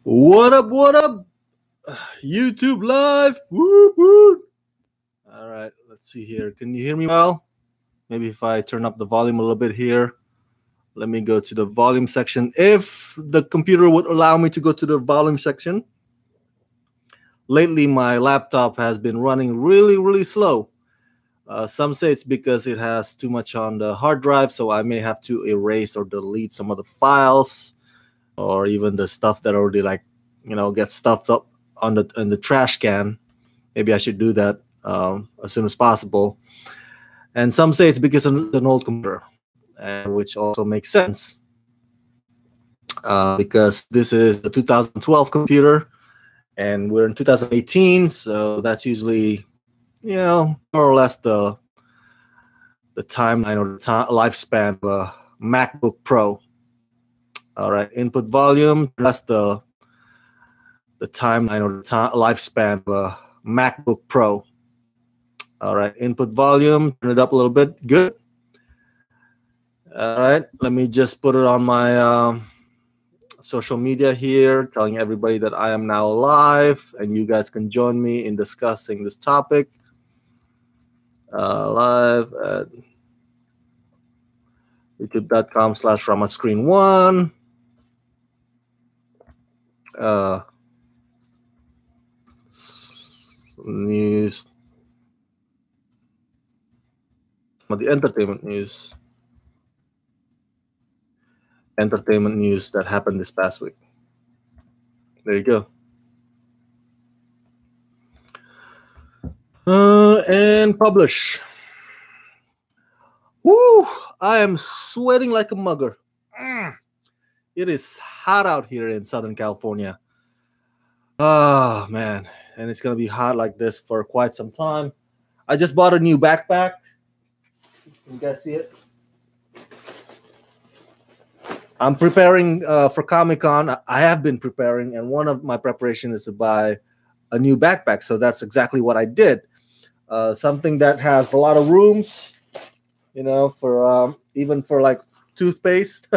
What up? What up? YouTube live. Woo woo. All right, let's see here. Can you hear me well? Maybe if I turn up the volume a little bit here. Let me go to the volume section. If the computer would allow me to go to the volume section. Lately, my laptop has been running really slow. Some say it's because it has too much on the hard drive, so I may have to erase or delete some of the files, or even the stuff that already gets stuffed up on the trash can. Maybe I should do that as soon as possible. And some say it's because of an old computer, which also makes sense because this is the 2012 computer and we're in 2018, so that's usually more or less the timeline or the lifespan of a MacBook Pro. All right, input volume, that's the timeline or the lifespan of a MacBook Pro. All right, input volume, turn it up a little bit. Good. All right, let me just put it on my social media here, telling everybody that I am now live and you guys can join me in discussing this topic. Live at youtube.com/Rama Screen 1. News, the entertainment news that happened this past week. There you go. And publish. Woo! I am sweating like a mugger. It is hot out here in Southern California. Oh, man. And it's going to be hot like this for quite some time. I just bought a new backpack. You guys see it? I'm preparing for Comic-Con. I have been preparing, and one of my preparations is to buy a new backpack. So that's exactly what I did. Something that has a lot of rooms, for even for like toothpaste.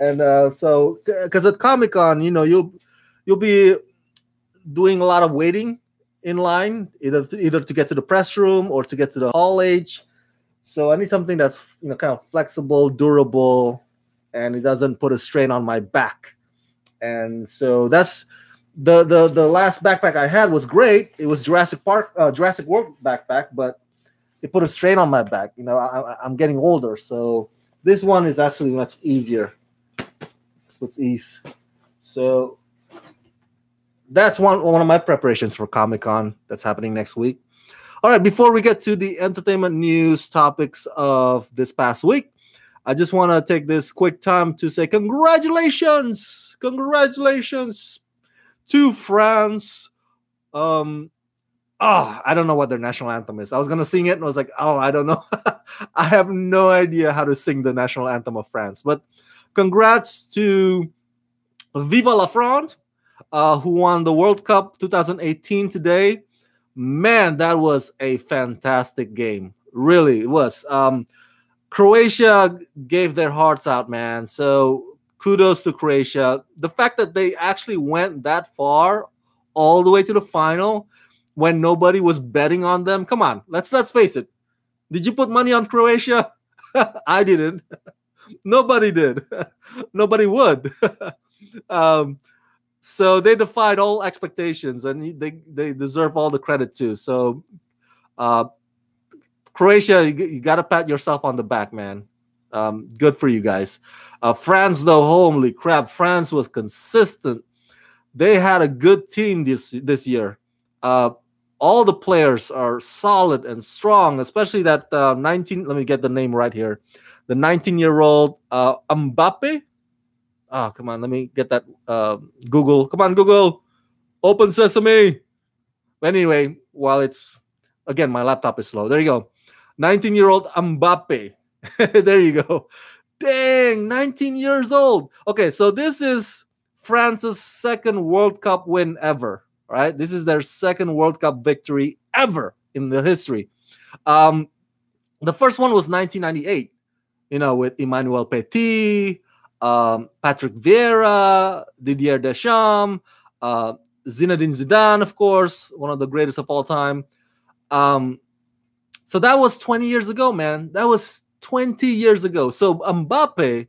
And so, because at Comic-Con, you'll be doing a lot of waiting in line, either to get to the press room or to get to the hall age. So I need something that's kind of flexible, durable, and it doesn't put a strain on my back. And so that's the last backpack I had was great. It was Jurassic World backpack, but it put a strain on my back. I'm getting older, so this one is actually much easier. Puts ease. So that's one of my preparations for Comic-Con that's happening next week. All right, before we get to the entertainment news topics of this past week, I just want to take this quick time to say congratulations to France. I don't know what their national anthem is. I was going to sing it, and I was like, I don't know. I have no idea how to sing the national anthem of France. But congrats to Viva la France, who won the World Cup 2018 today. Man, that was a fantastic game. Really, it was. Croatia gave their hearts out, man. So kudos to Croatia. The fact that they actually went that far, all the way to the final, when nobody was betting on them. Come on, let's face it. Did you put money on Croatia? I didn't. Nobody did. Nobody would. So they defied all expectations, and they deserve all the credit too. So Croatia, you got to pat yourself on the back, man. Good for you guys. France, though, holy crap. France was consistent. They had a good team this year. All the players are solid and strong, especially that 19, let me get the name right here. The 19-year-old Mbappe. Oh, come on. Let me get that. Google. Come on, Google. Open sesame. Anyway, while it's, again, my laptop is slow. There you go. 19-year-old Mbappe. There you go. Dang, 19 years old. Okay, so this is France's second World Cup win ever. Right? This is their second World Cup victory ever in the history. The first one was 1998, with Emmanuel Petit, Patrick Vieira, Didier Deschamps, Zinedine Zidane, of course, one of the greatest of all time. So that was 20 years ago, man. That was 20 years ago. So Mbappe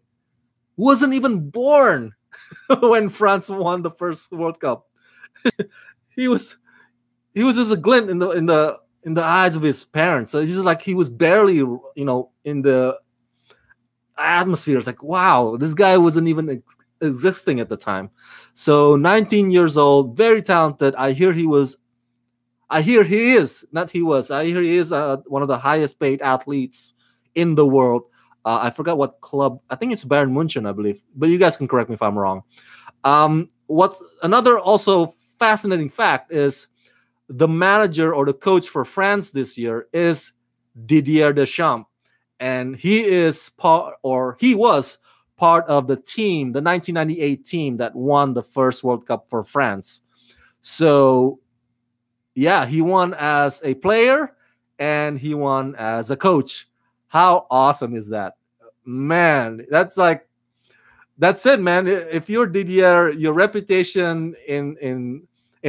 wasn't even born when France won the first World Cup. he was just a glint in the eyes of his parents. So he's just like he was barely, in the atmosphere. It's like, wow, this guy wasn't even existing at the time. So 19 years old, very talented. I hear he is one of the highest paid athletes in the world. I forgot what club. I think it's Bayern Munich, I believe. But you guys can correct me if I'm wrong. What another also fascinating fact is the manager or the coach for France this year is Didier Deschamps. And he was part of the team, the 1998 team that won the first World Cup for France. So, yeah, he won as a player and he won as a coach. How awesome is that? Man, that's it, man. If you're Didier, your reputation in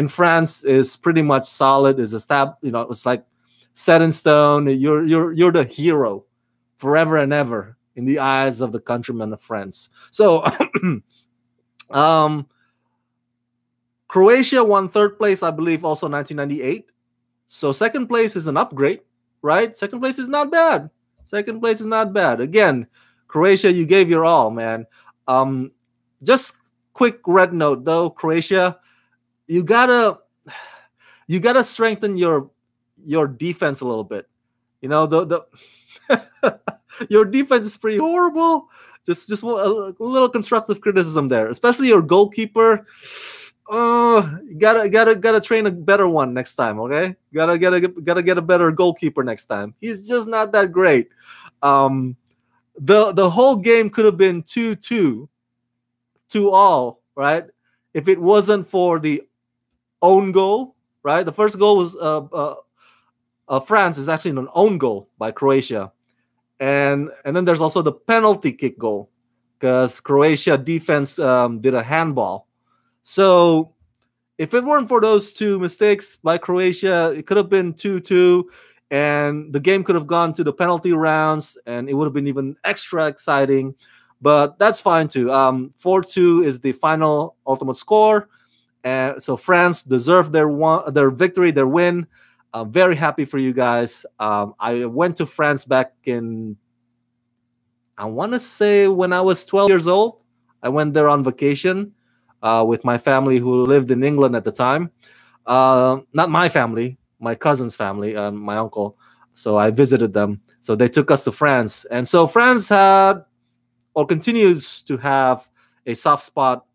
France is pretty much solid, is established, it's like set in stone. You're the hero forever and ever in the eyes of the countrymen of France. So Croatia won third place, I believe, also 1998. So second place is an upgrade, right? Second place is not bad. Again, Croatia, you gave your all, man. Just quick red note though, Croatia, you gotta strengthen your defense a little bit. The your defense is pretty horrible. Just a little constructive criticism there, especially your goalkeeper. Gotta train a better one next time. Okay, gotta get a better goalkeeper next time. He's just not that great. The whole game could have been 2-2, 2-2, right? If it wasn't for the own goal, right? The first goal was France is actually an own goal by Croatia. And then there's also the penalty kick goal because Croatia defense did a handball. So if it weren't for those two mistakes by Croatia, it could have been 2-2 and the game could have gone to the penalty rounds and it would have been even extra exciting. But that's fine too. 4-2 is the final ultimate score. So France deserved their victory, their win. I'm very happy for you guys. I went to France back in, I want to say when I was 12 years old. I went there on vacation with my family who lived in England at the time. Not my family, my cousin's family, my uncle. So I visited them. So they took us to France. And so France had or continues to have a soft spot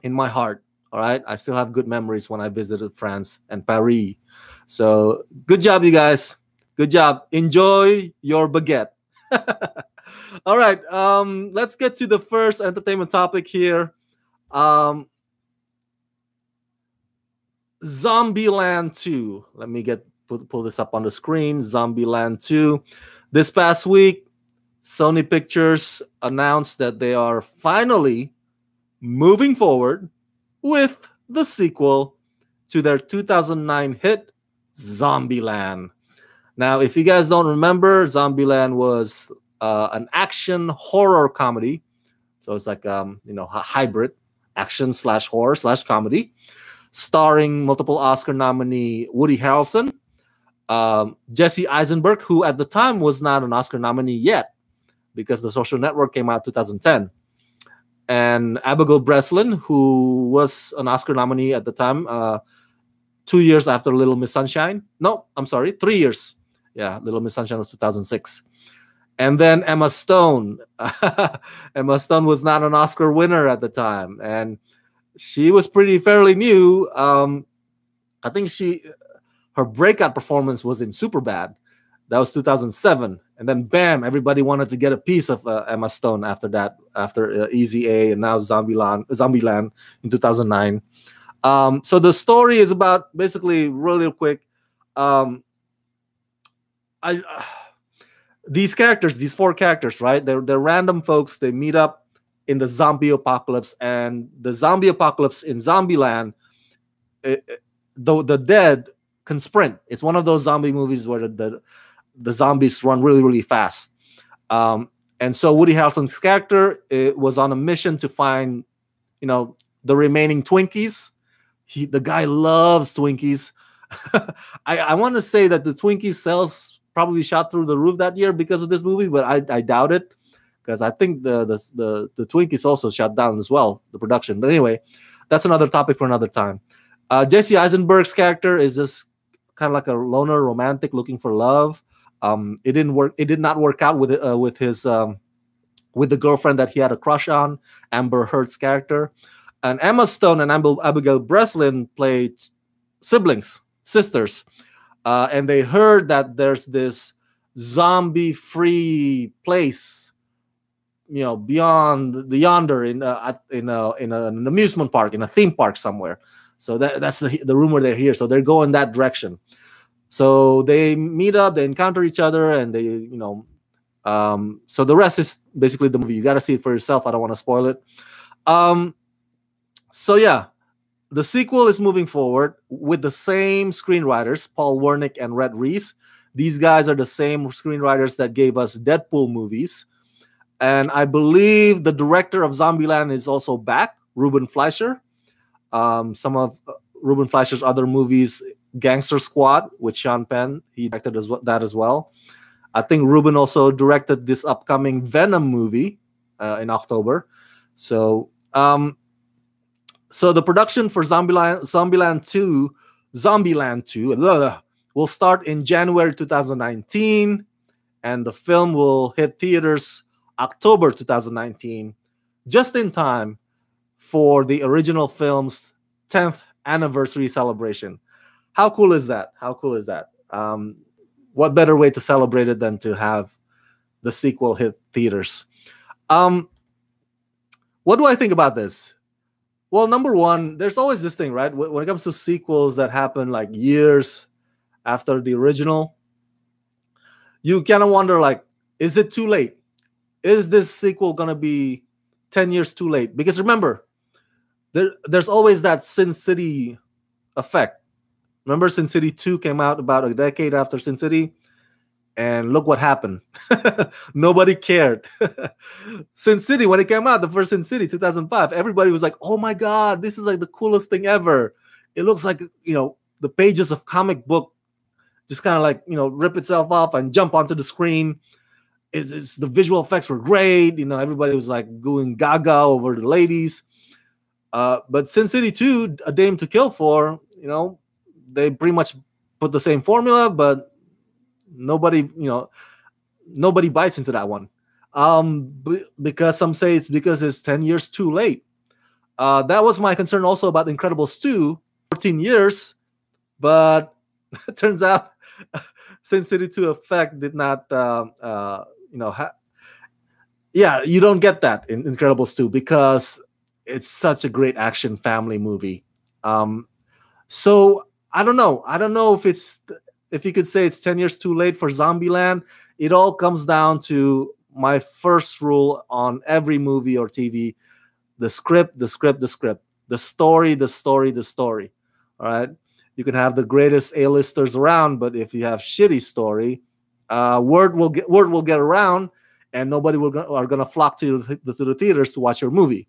in my heart. All right. I still have good memories when I visited France and Paris. So good job, you guys. Good job. Enjoy your baguette. All right. Let's get to the first entertainment topic here. Zombieland 2. Let me pull this up on the screen. Zombieland 2. This past week, Sony Pictures announced that they are finally moving forward with the sequel to their 2009 hit, Zombieland. Now, if you guys don't remember, Zombieland was an action horror comedy. So it's like, a hybrid action / horror / comedy, starring multiple Oscar nominee Woody Harrelson, Jesse Eisenberg, who at the time was not an Oscar nominee yet because The Social Network came out 2010. And Abigail Breslin, who was an Oscar nominee at the time, 2 years after Little Miss Sunshine. No, I'm sorry, 3 years. Yeah, Little Miss Sunshine was 2006. And then Emma Stone. Emma Stone was not an Oscar winner at the time. And she was fairly new. I think her breakout performance was in Superbad. That was 2007. And then bam, everybody wanted to get a piece of Emma Stone after that, after Easy A and now Zombieland in 2009. So the story is about, basically, really quick, these four characters, right? They're random folks. They meet up in the zombie apocalypse, and the zombie apocalypse in Zombieland, though the dead can sprint. It's one of those zombie movies where the zombies run really, really fast. And so Woody Harrelson's character was on a mission to find, the remaining Twinkies. The guy loves Twinkies. I want to say that the Twinkies sales probably shot through the roof that year because of this movie, but I doubt it, because I think the Twinkies also shut down as well, the production. But anyway, that's another topic for another time. Jesse Eisenberg's character is just kind of like a loner romantic looking for love. It didn't work. It did not work out with the girlfriend that he had a crush on, Amber Heard's character. And Emma Stone and Abigail Breslin played sisters. And they heard that there's this zombie-free place, beyond the yonder in an amusement park, in a theme park somewhere. So that's the rumor they're here. So they're going that direction. So they meet up, they encounter each other, and they, so the rest is basically the movie. You got to see it for yourself. I don't want to spoil it. So yeah, the sequel is moving forward with the same screenwriters, Paul Wernick and Rhett Reese. These guys are the same screenwriters that gave us Deadpool movies. And I believe the director of Zombieland is also back, Ruben Fleischer. Some of Ruben Fleischer's other movies, Gangster Squad with Sean Penn, he directed that as well. I think Ruben also directed this upcoming Venom movie in October. So the production for Zombieland 2 will start in January 2019, and the film will hit theaters October 2019, just in time for the original film's 10th anniversary celebration. How cool is that? How cool is that? What better way to celebrate it than to have the sequel hit theaters? What do I think about this? Well, number one, there's always this thing, right? When it comes to sequels that happen like years after the original, you kind of wonder, like, is it too late? Is this sequel going to be 10 years too late? Because remember, there's always that Sin City effect. Remember, Sin City 2 came out about a decade after Sin City, and look what happened. Nobody cared. Sin City, when it came out, the first Sin City, 2005, everybody was like, oh my God, this is like the coolest thing ever. It looks like, the pages of comic book just kind of like, rip itself off and jump onto the screen. The visual effects were great. Everybody was like going gaga over the ladies. But Sin City 2, A Dame to Kill For, they pretty much put the same formula, but nobody bites into that one. Because some say it's because it's 10 years too late. That was my concern also about Incredibles 2, 14 years, but it turns out Sin City 2 effect did not, you don't get that in Incredibles 2 because it's such a great action family movie. So I don't know. I don't know if you could say it's 10 years too late for Zombieland. It all comes down to my first rule on every movie or TV: the script, the script, the script, the story, the story, the story. All right. You can have the greatest A-listers around, but if you have shitty story, word will get around, and nobody are gonna flock to the theaters to watch your movie.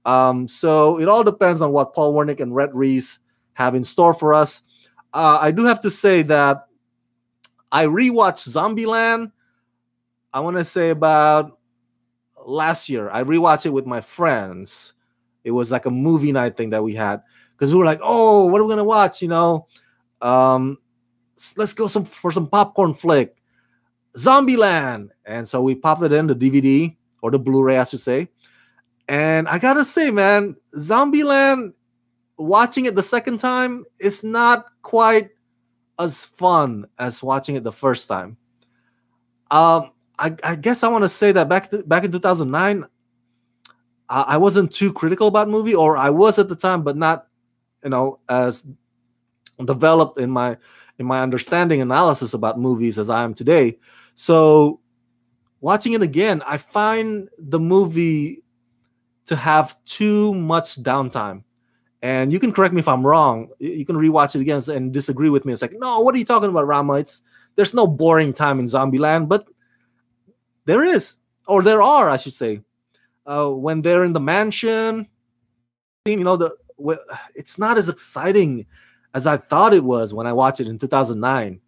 So it all depends on what Paul Wernick and Rhett Reese have in store for us. I do have to say that I rewatched Zombieland, I want to say about last year. I rewatched it with my friends. It was like a movie night thing that we had, because we were like, oh, what are we going to watch? Let's go for some popcorn flick. Zombieland. And so we popped it in, the DVD, or the Blu-ray, I should say. And I got to say, man, Zombieland, watching it the second time is not quite as fun as watching it the first time. I guess I want to say that back in 2009, I wasn't too critical about movie, or I was at the time, but not, as developed in my understanding analysis about movies as I am today. So watching it again, I find the movie to have too much downtime. And you can correct me if I'm wrong. You can rewatch it again and disagree with me. It's like, no, what are you talking about, Rama? There's no boring time in Zombieland, but there is, or there are, I should say. When they're in the mansion, it's not as exciting as I thought it was when I watched it in 2009.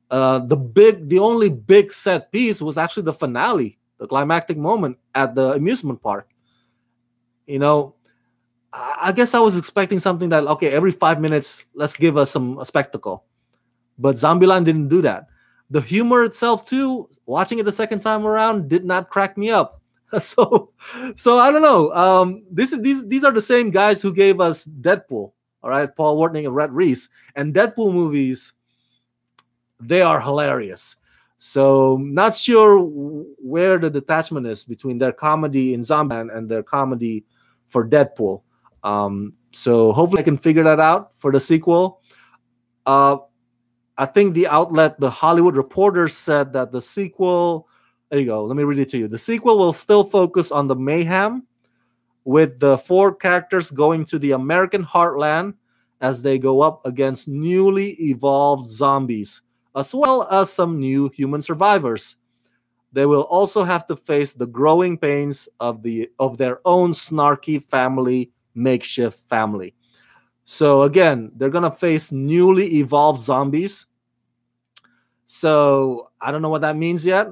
The only big set piece was actually the finale, the climactic moment at the amusement park. I guess I was expecting something that, okay, every 5 minutes, let's give us a spectacle. But Zombieland didn't do that. The humor itself, too, watching it the second time around, did not crack me up. So I don't know. These are the same guys who gave us Deadpool, all right, Paul Wortnick and Rhett Reese. And Deadpool movies, they are hilarious. So not sure where the detachment is between their comedy in Zombieland and their comedy for Deadpool. So hopefully I can figure that out for the sequel. I think the outlet, The Hollywood Reporter, said that the sequel, there you go, let me read it to you. The sequel will still focus on the mayhem, with the 4 characters going to the American heartland as they go up against newly evolved zombies, as well as some new human survivors. They will also have to face the growing pains of their own snarky makeshift family. So again, they're going to face newly evolved zombies. So I don't know what that means yet.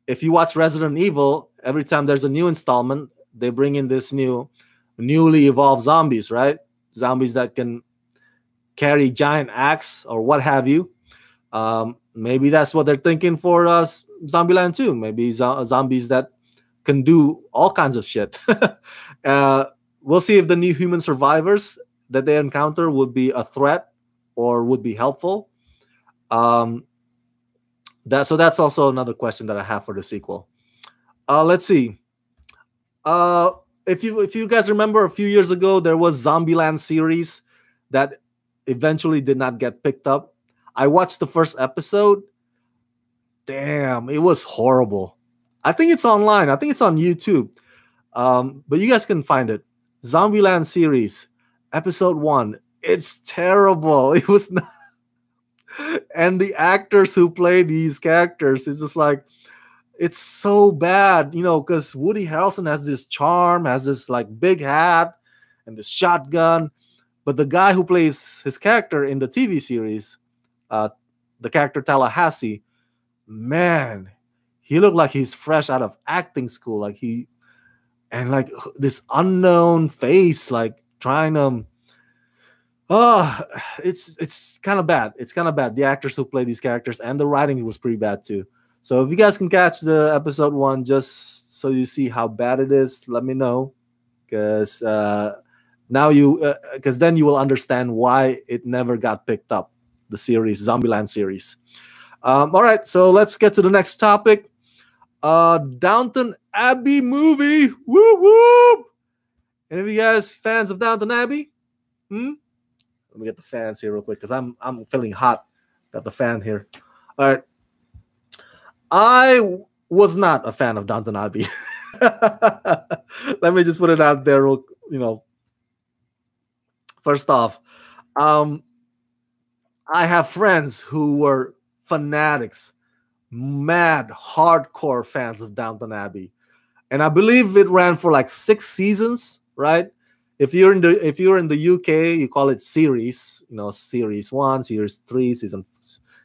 If you watch Resident Evil, every time there's a new installment, they bring in this newly evolved zombies, right? Zombies that can carry giant axe or what have you. Maybe that's what they're thinking for Zombieland 2. Maybe zombies that can do all kinds of shit. We'll see if the new human survivors that they encounter would be a threat or would be helpful. That's also another question that I have for the sequel. Let's see. If you guys remember, a few years ago there was Zombieland series that eventually did not get picked up. I watched the first episode. Damn, it was horrible. I think it's online. I think it's on YouTube. But you guys can find it. Zombieland series, episode 1. It's terrible. It was not. And the actors who play these characters, it's just like, it's so bad, because Woody Harrelson has this charm, has this like big hat and this shotgun. But the guy who plays his character in the TV series, the character Tallahassee, man, he looked like he's fresh out of acting school. And this unknown face, like trying to, it's kind of bad. It's kind of bad. The actors who play these characters, and the writing was pretty bad too. So if you guys can catch the episode 1, just so you see how bad it is, let me know, because because then you will understand why it never got picked up, the series, Zombieland series. All right, so let's get to the next topic. Downton Abbey movie. Whoop whoop. Any of you guys fans of Downton Abbey? Let me get the fans here real quick, because I'm feeling hot. Got the fan here. All right. I was not a fan of Downton Abbey. Let me just put it out there. First off, I have friends who were fanatics, mad, hardcore fans of Downton Abbey, and I believe it ran for like 6 seasons, right? If you're in the UK, you call it series, series 1, series 3, season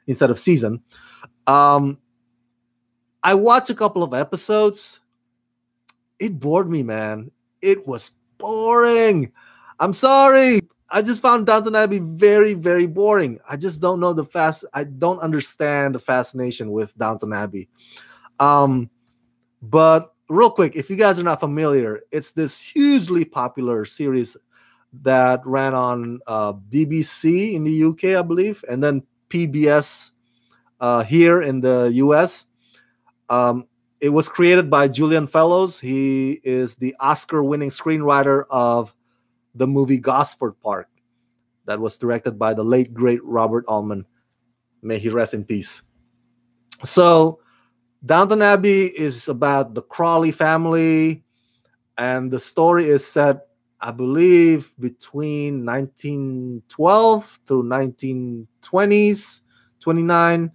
instead of season. I watched a couple of episodes. It bored me, man. It was boring. I'm sorry. I just found Downton Abbey very, very boring. I just don't know I don't understand the fascination with Downton Abbey. But real quick, if you guys are not familiar, it's this hugely popular series that ran on BBC in the UK, I believe, and then PBS here in the US. It was created by Julian Fellows. He is the Oscar-winning screenwriter of the movie Gosford Park, that was directed by the late, great Robert Altman. May he rest in peace. So Downton Abbey is about the Crawley family. and the story is set, I believe, between 1912 through 1920s, 29.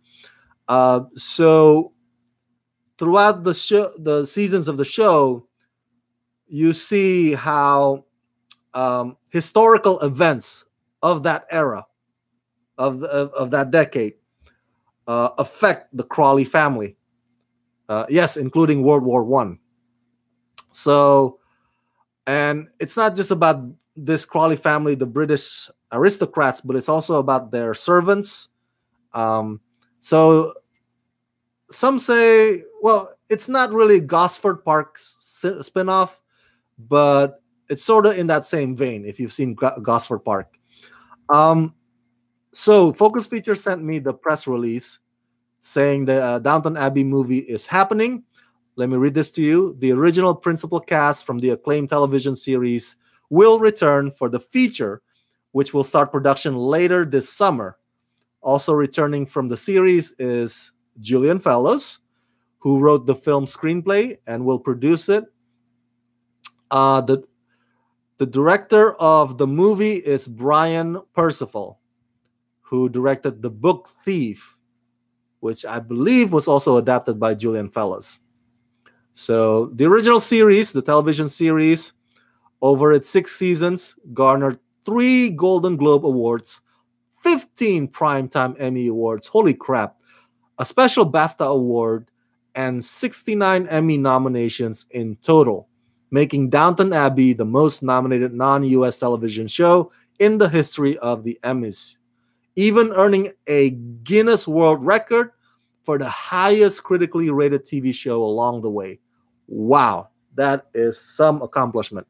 So throughout the show, the seasons of the show, you see how historical events of that era, of that decade, affect the Crawley family. Yes, including World War One. So, and it's not just about this Crawley family, the British aristocrats, but it's also about their servants. So some say, well, it's not really Gosford Park's spinoff, but it's sort of in that same vein. If you've seen Gosford Park, so Focus Features sent me the press release saying the Downton Abbey movie is happening. Let me read this to you. The original principal cast from the acclaimed television series will return for the feature, which will start production later this summer. Also returning from the series is Julian Fellows, who wrote the film screenplay and will produce it. The director of the movie is Brian Percival, who directed The Book Thief, which I believe was also adapted by Julian Fellows. So the original series, the television series, over its 6 seasons, garnered 3 Golden Globe Awards, 15 Primetime Emmy Awards, holy crap, a special BAFTA Award, and 69 Emmy nominations in total, making Downton Abbey the most nominated non-US television show in the history of the Emmys, even earning a Guinness World Record for the highest critically rated TV show along the way. Wow, that is some accomplishment.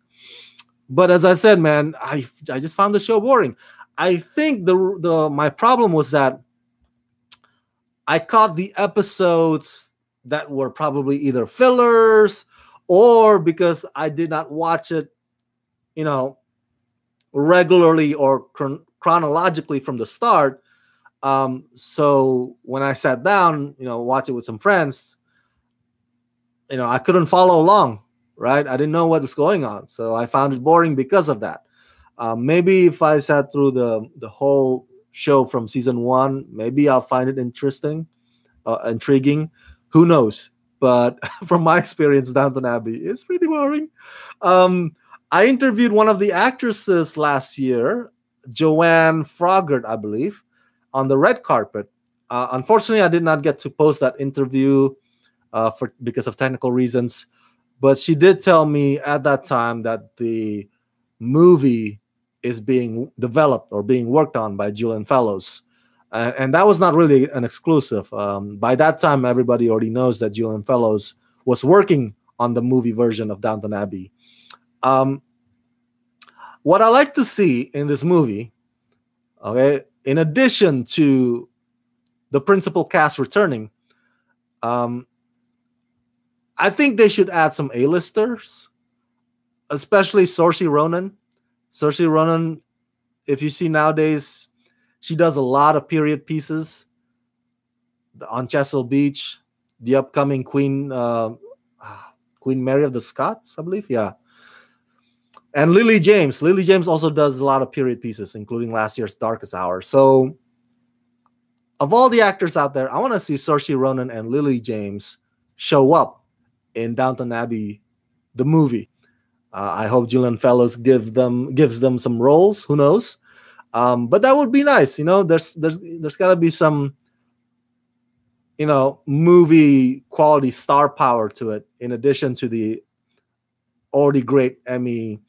But as I said, man, I just found the show boring. I think my problem was that I caught the episodes that were probably either fillers or because I did not watch it, regularly or chronologically from the start. So when I sat down, watch it with some friends, I couldn't follow along, right? I didn't know what was going on. So I found it boring because of that. Maybe if I sat through the whole show from season 1, maybe I'll find it interesting, intriguing. Who knows? But from my experience, Downton Abbey is pretty boring. I interviewed one of the actresses last year, Joanne Froggatt, I believe, on the red carpet. Unfortunately, I did not get to post that interview because of technical reasons. But she did tell me at that time that the movie is being developed or being worked on by Julian Fellows. And that was not really an exclusive. By that time, everybody already knows that Julian Fellows was working on the movie version of Downton Abbey. What I like to see in this movie, okay, in addition to the principal cast returning, I think they should add some A-listers, especially Saoirse Ronan. Saoirse Ronan, if you see nowadays, she does a lot of period pieces on Chesil Beach, the upcoming Queen Mary of the Scots, I believe. Yeah. And Lily James. Lily James also does a lot of period pieces, including last year's Darkest Hour. So of all the actors out there, I want to see Saoirse Ronan and Lily James show up in Downton Abbey, the movie. I hope Julian Fellows gives them some roles. Who knows? But that would be nice. There's got to be some, movie quality star power to it, in addition to the already great Emmy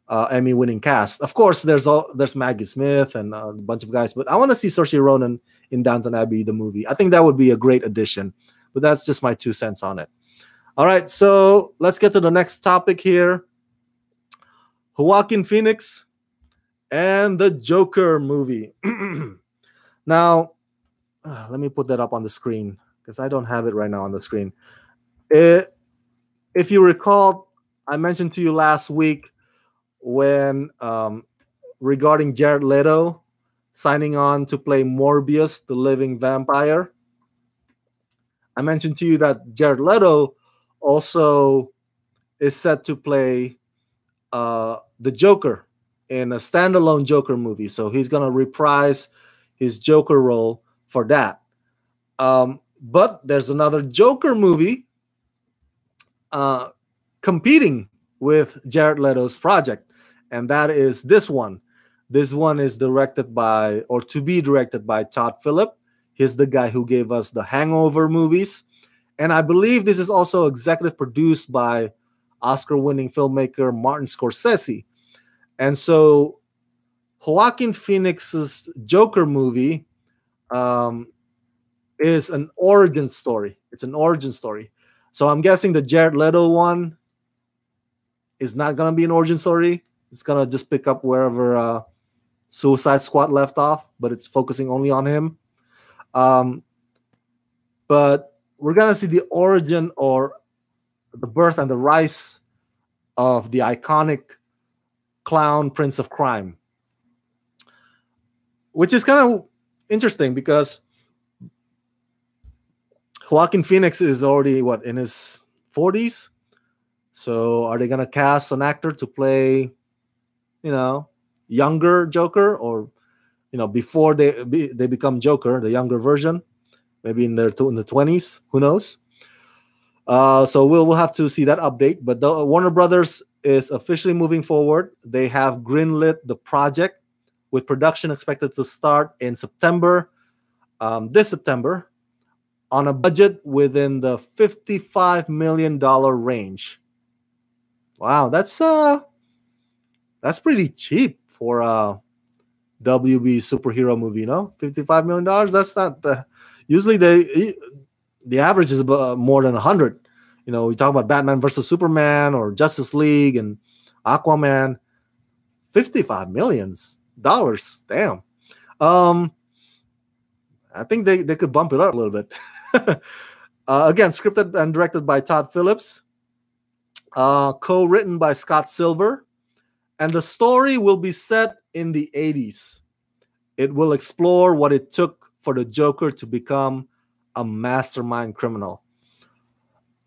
winning cast. Of course, there's Maggie Smith and a bunch of guys, but I want to see Saoirse Ronan in Downton Abbey, the movie. I think that would be a great addition. But that's just my 2 cents on it. All right, so let's get to the next topic here. Joaquin Phoenix and the Joker movie. Now, let me put that up on the screen because I don't have it right now on the screen. If you recall, I mentioned to you last week when regarding Jared Leto signing on to play Morbius, the living vampire. I mentioned to you that Jared Leto also is set to play the Joker in a standalone Joker movie. So he's going to reprise his Joker role for that. But there's another Joker movie competing with Jared Leto's project, and that is this one. This one is directed by, or to be directed by, Todd Phillip. He's the guy who gave us the Hangover movies. And I believe this is also executive produced by Oscar-winning filmmaker Martin Scorsese. And so Joaquin Phoenix's Joker movie is an origin story. It's an origin story. So I'm guessing the Jared Leto one is not going to be an origin story. It's going to just pick up wherever Suicide Squad left off, but it's focusing only on him. But we're going to see the origin or the birth and the rise of the iconic clown Prince of Crime, which is kind of interesting because Joaquin Phoenix is already, what, in his 40s? So are they going to cast an actor to play, younger Joker, or, before they become Joker, the younger version, maybe in the 20s? Who knows? So we'll have to see that update. But the Warner Brothers is officially moving forward. They have greenlit the project, with production expected to start in September, this September, on a budget within the $55 million range. Wow, that's pretty cheap for a WB superhero movie, $55 million. That's not usually the average is about more than 100. We talk about Batman versus Superman or Justice League and Aquaman. $55 million. Damn. I think they could bump it up a little bit. Again, scripted and directed by Todd Phillips. Co-written by Scott Silver. And the story will be set in the 80s. It will explore what it took for the Joker to become a mastermind criminal.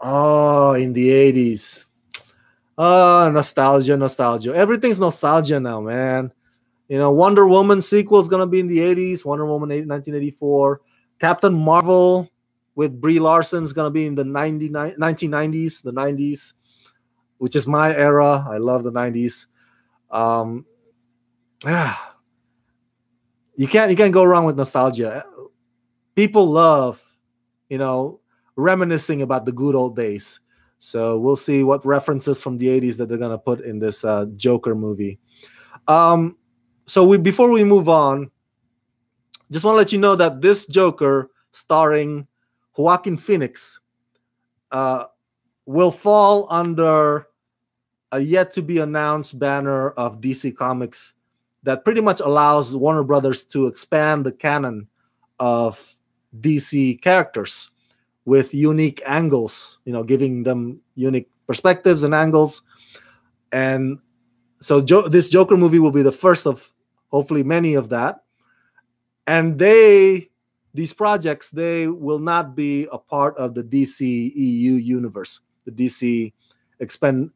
Oh, in the 80s. Oh, nostalgia. Everything's nostalgia now, man. Wonder Woman sequel is going to be in the 80s. Wonder Woman 1984. Captain Marvel with Brie Larson is going to be in the 1990s, the 90s, which is my era. I love the 90s. You can't go wrong with nostalgia. People love, reminiscing about the good old days. So we'll see what references from the 80s that they're going to put in this Joker movie. So before we move on, just want to let you know that this Joker, starring Joaquin Phoenix, will fall under a yet-to-be-announced banner of DC Comics that pretty much allows Warner Brothers to expand the canon of DC characters with unique angles, giving them unique perspectives and angles. And so this Joker movie will be the first of hopefully many of that. And these projects, they will not be a part of the DC EU universe, the DC Extended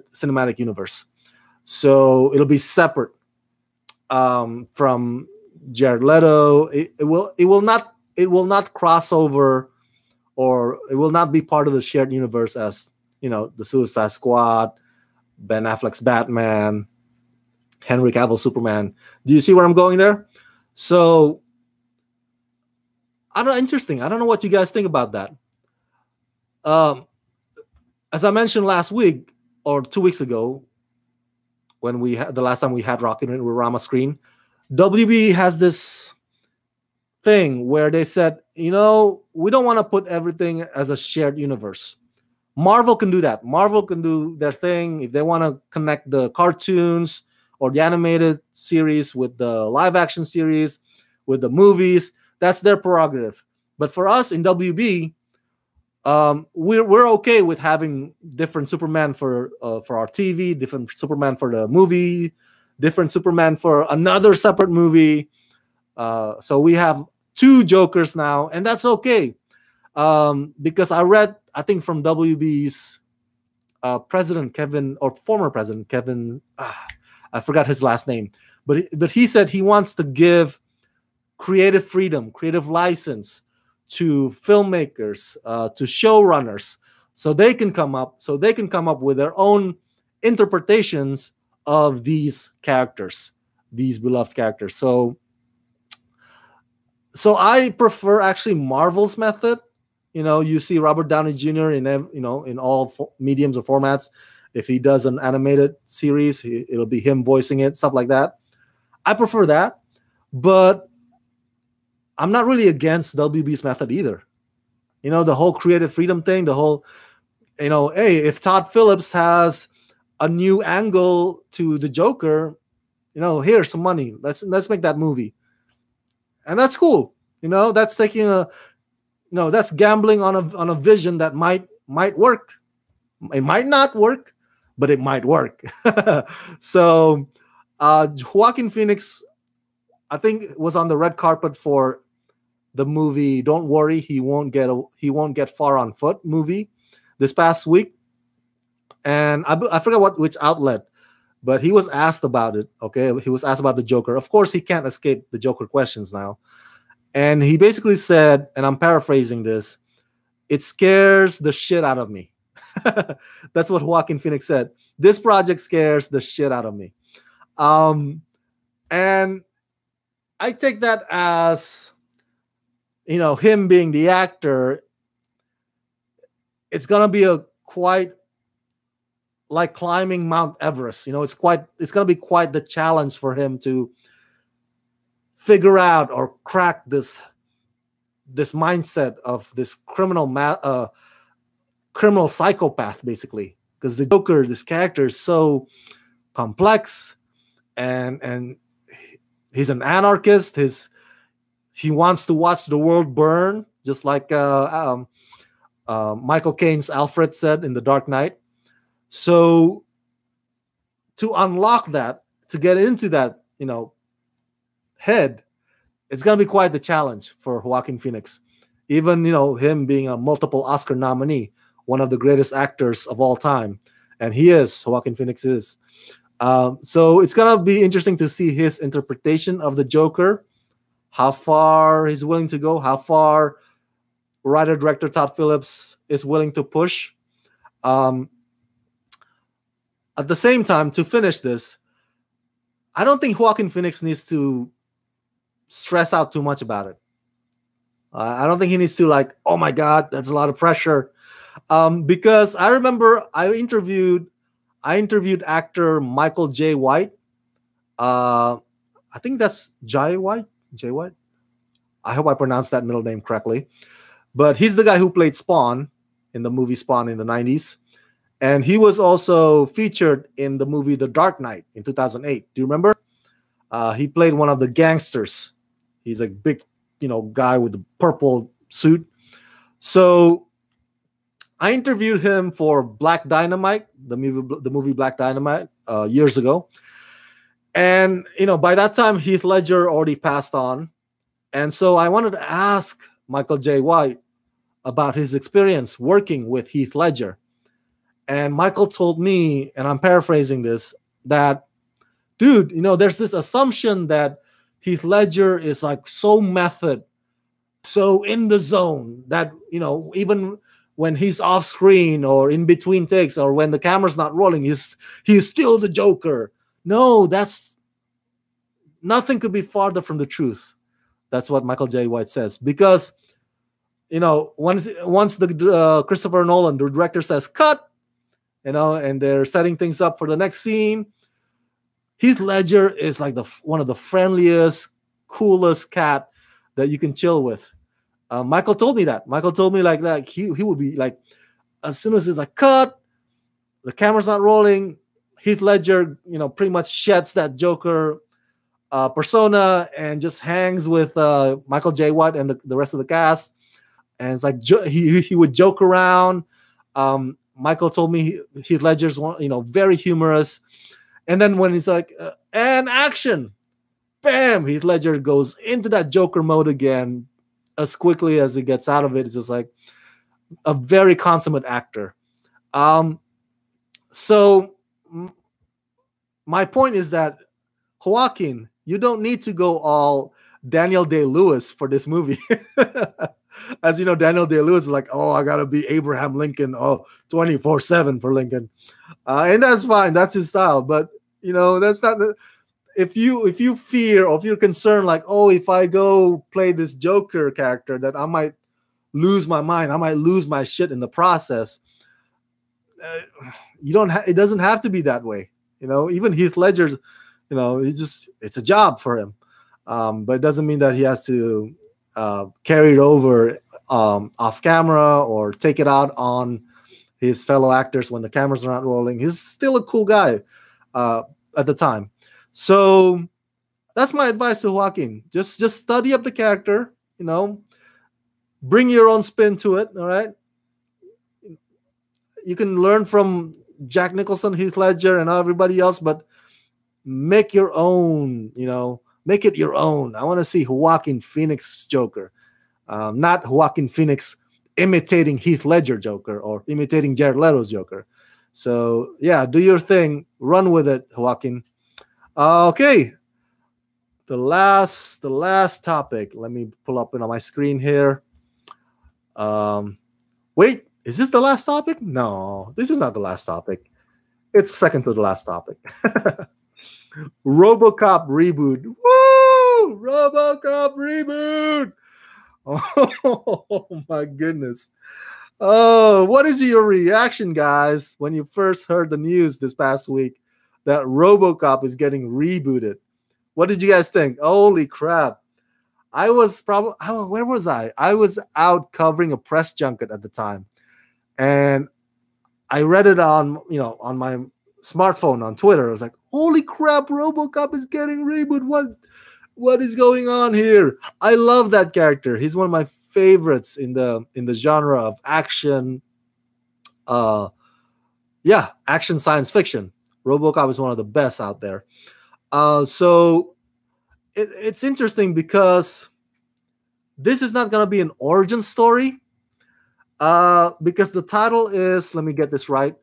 Cinematic Universe. So it'll be separate from Jared Leto. It will not cross over, or it will not be part of the shared universe as the Suicide Squad, Ben Affleck's Batman, Henry Cavill Superman. Do you see where I'm going there? So interesting. I don't know what you guys think about that. As I mentioned last week or 2 weeks ago, when the last time we had Rockin with Rama screen, WB has this thing where they said, we don't want to put everything as a shared universe. Marvel can do that. Marvel can do their thing. If they want to connect the cartoons or the animated series with the live action series, with the movies, that's their prerogative. But for us in WB, we're okay with having different Superman for our TV, different Superman for the movie, different Superman for another separate movie. So we have 2 Jokers now, and that's okay. Because I read, I think from WB's President Kevin, or former President Kevin, I forgot his last name, but he said he wants to give creative freedom, creative license to filmmakers, to showrunners, so they can come up with their own interpretations of these characters, these beloved characters. So I prefer actually Marvel's method. You see Robert Downey Jr. in all mediums or formats. If he does an animated series, it'll be him voicing it, stuff like that. I prefer that, but I'm not really against WB's method either. The whole creative freedom thing, the whole, hey, if Todd Phillips has a new angle to the Joker, here's some money. Let's make that movie. And that's cool. That's taking that's gambling on a vision that might work. It might not work, but it might work. So Joaquin Phoenix, I think, was on the red carpet for the movie Don't Worry, He Won't Get Far on Foot movie this past week. And I forgot which outlet, but he was asked about it. Okay, he was asked about the Joker. Of course, he can't escape the Joker questions now. And he basically said, and I'm paraphrasing this, it scares the shit out of me. That's what Joaquin Phoenix said. This project scares the shit out of me. And I take that as, him being the actor, it's going to be a quite like climbing Mount Everest. It's going to be quite the challenge for him to figure out or crack this mindset of this criminal psychopath, basically, because the Joker, this character, is so complex, and he's an anarchist. He wants to watch the world burn, just like Michael Caine's Alfred said in The Dark Knight. So to unlock that, to get into that, head, it's going to be quite the challenge for Joaquin Phoenix. Even, him being a multiple Oscar nominee, one of the greatest actors of all time. And Joaquin Phoenix is. So it's going to be interesting to see his interpretation of the Joker, how far he's willing to go, how far writer-director Todd Phillips is willing to push. At the same time, to finish this, I don't think Joaquin Phoenix needs to stress out too much about it. I don't think he needs to oh my God, that's a lot of pressure. Because I remember I interviewed actor Michael J. White. I think that's Jay White. I hope I pronounced that middle name correctly. But he's the guy who played Spawn in the movie Spawn in the 90s. And he was also featured in the movie The Dark Knight in 2008. Do you remember? He played one of the gangsters. He's a big, guy with the purple suit. So I interviewed him for Black Dynamite, the movie Black Dynamite, years ago. And, by that time, Heath Ledger already passed on. And so I wanted to ask Michael J. White about his experience working with Heath Ledger. And Michael told me, and I'm paraphrasing this, that, dude, there's this assumption that Heath Ledger is so method, so in the zone that, even when he's off screen or in between takes or when the camera's not rolling, he's still the Joker. No, nothing could be farther from the truth. That's what Michael J. White says. Because, once the Christopher Nolan, the director, says cut, and they're setting things up for the next scene, Heath Ledger is one of the friendliest, coolest cat that you can chill with. Michael told me that. Michael told me that he would be as soon as it's cut, the camera's not rolling, Heath Ledger, pretty much sheds that Joker persona and just hangs with Michael J. White and the rest of the cast. And it's he would joke around. Michael told me Heath Ledger's very humorous. And then when he's and action, bam, Heath Ledger goes into that Joker mode again as quickly as he gets out of it. It's just a very consummate actor. So my point is that Joaquin, you don't need to go all Daniel Day-Lewis for this movie. As you know, Daniel Day-Lewis is like, oh, I gotta be Abraham Lincoln, 24/7 for Lincoln, and that's fine. That's his style. But that's not the. If you fear or if you're concerned, like, oh, if I go play this Joker character, that I might lose my mind, I might lose my shit in the process. You don't. It doesn't have to be that way. Even Heath Ledger's. It's a job for him, but it doesn't mean that he has to carry it over off camera or take it out on his fellow actors when the cameras are not rolling. He's still a cool guy at the time. So that's my advice to Joaquin. Just study up the character, bring your own spin to it. All right. You can learn from Jack Nicholson, Heath Ledger, and everybody else, but make your own, make it your own. I want to see Joaquin Phoenix Joker, not Joaquin Phoenix imitating Heath Ledger Joker or imitating Jared Leto's Joker. So yeah, do your thing, run with it, Joaquin. Okay, the last topic. Let me pull up on my screen here. Wait, is this the last topic? No, this is not the last topic. It's second to the last topic. Robocop reboot. Woo! Robocop reboot. Oh my goodness. Oh, what is your reaction, guys, when you first heard the news this past week that Robocop is getting rebooted? What did you guys think? Holy crap. I was probably, where was I? I was out covering a press junket at the time. And I read it on, on my smartphone on Twitter. I was like, holy crap, Robocop is getting rebooted. What is going on here? I love that character. He's one of my favorites in the genre of action. Action science fiction. Robocop is one of the best out there. So it's interesting because this is not going to be an origin story. Because the title is, let me get this right,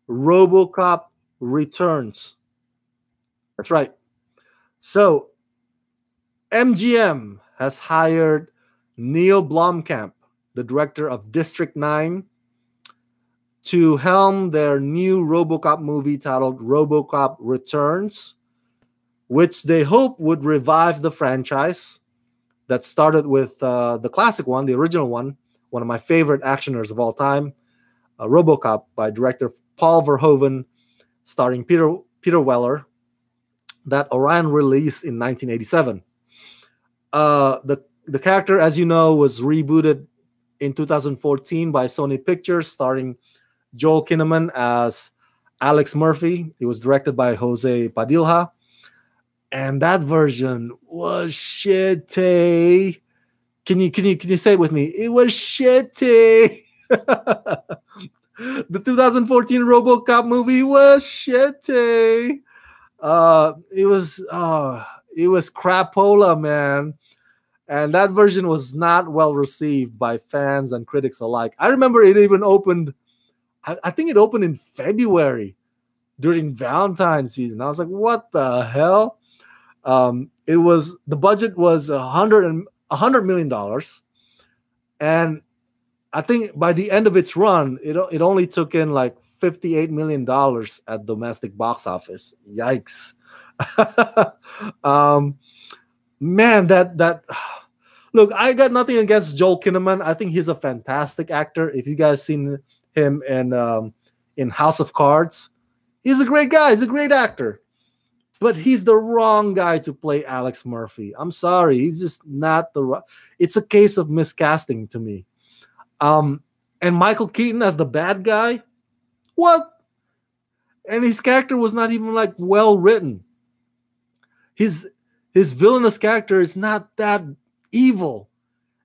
Robocop Returns. That's right. So MGM has hired Neil Blomkamp, the director of District 9, to helm their new Robocop movie titled Robocop Returns, which they hope would revive the franchise that started with the classic one, the original one of my favorite actioners of all time, Robocop, by director Paul Verhoeven, starring Peter Weller, that Orion released in 1987. The character, as you know, was rebooted in 2014 by Sony Pictures, starring Joel Kinnaman as Alex Murphy. It was directed by Jose Padilha, and that version was shitty. Can you say it with me? It was shitty. The 2014 RoboCop movie was shitty. It was crapola, man. And that version was not well received by fans and critics alike. I remember it even opened, I think it opened in February during Valentine's season. I was like, what the hell? The budget was $100 million. And I think by the end of its run, it only took in like $58 million at domestic box office. Yikes. Man, that look, I got nothing against Joel Kinnaman. I think he's a fantastic actor. If you guys seen him in House of Cards, he's a great guy. He's a great actor. But he's the wrong guy to play Alex Murphy. I'm sorry. He's just not the right. It's a case of miscasting to me. And Michael Keaton as the bad guy? What? And his character was not even like well written. His villainous character is not that evil.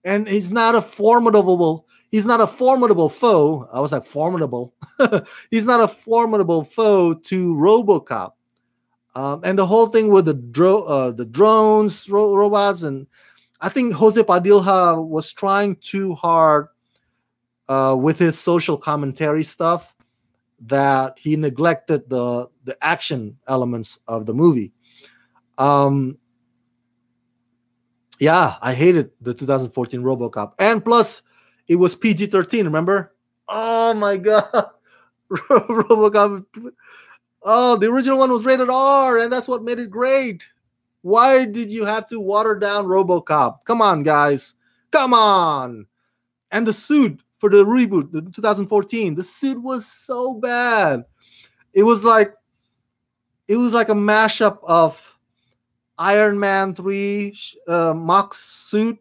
And he's not a formidable foe. I was like, formidable. He's not a formidable foe to RoboCop. And the whole thing with the drones, robots, and I think Jose Padilha was trying too hard with his social commentary stuff that he neglected the action elements of the movie. Yeah, I hated the 2014 RoboCop, and plus it was PG-13. Remember? Oh my god, RoboCop. Oh, the original one was rated R, and that's what made it great. Why did you have to water down RoboCop? Come on, guys. Come on. And the suit for the reboot, the 2014, the suit was so bad. It was like a mashup of Iron Man 3 mock suit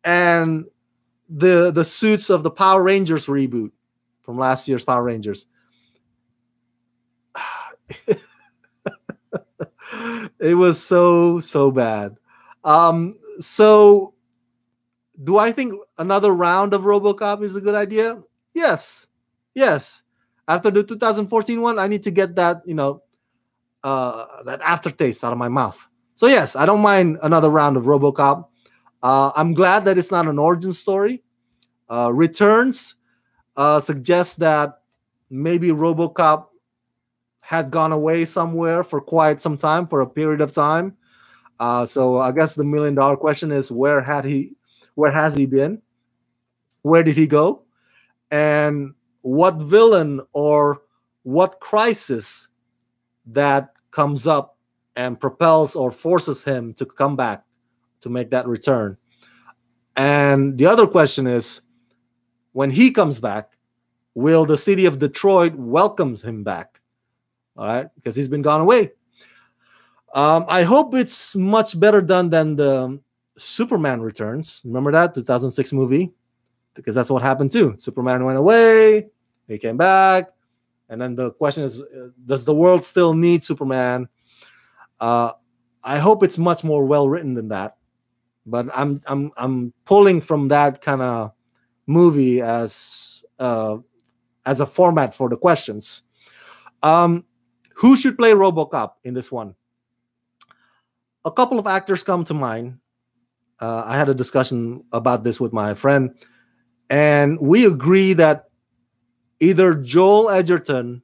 and the suits of the Power Rangers reboot from last year's Power Rangers. It was so bad. So do I think another round of RoboCop is a good idea? Yes. After the 2014 one, I need to get that, that aftertaste out of my mouth. So yes, I don't mind another round of RoboCop. I'm glad that it's not an origin story. Returns suggests that maybe RoboCop had gone away somewhere for quite some time, for a period of time. So I guess the $1 million question is, where has he been? Where did he go? And what villain or what crisis that comes up and propels or forces him to come back to make that return? And the other question is, when he comes back, will the city of Detroit welcome him back? All right, because he's been gone away. I hope it's much better done than the Superman Returns. Remember that 2006 movie? Because that's what happened too. Superman went away, he came back, and then the question is, does the world still need Superman? I hope it's much more well written than that. But I'm pulling from that kind of movie as a format for the questions. Who should play RoboCop in this one? A couple of actors come to mind. I had a discussion about this with my friend, and we agree that either Joel Edgerton